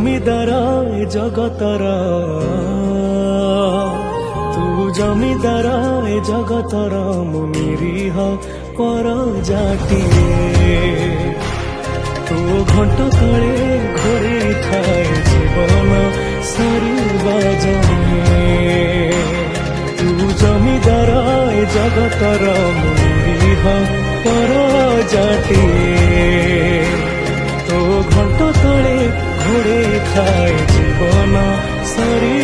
জমিদার এ জগতর, তু জমিদার এ জগতর, মু নিরীহ পর জাতিয়ে। তু ঘণ্ট তଳେ ঘোড়েই ଥାଏ জীবন সরিবা জমিয়ে। তু জমিদার এ জগতর, মু নিরীহ পর জাতিয়ে। তো ঘণ্ট তଳେ ঘোড়েই ଥାଏ জীবন সরি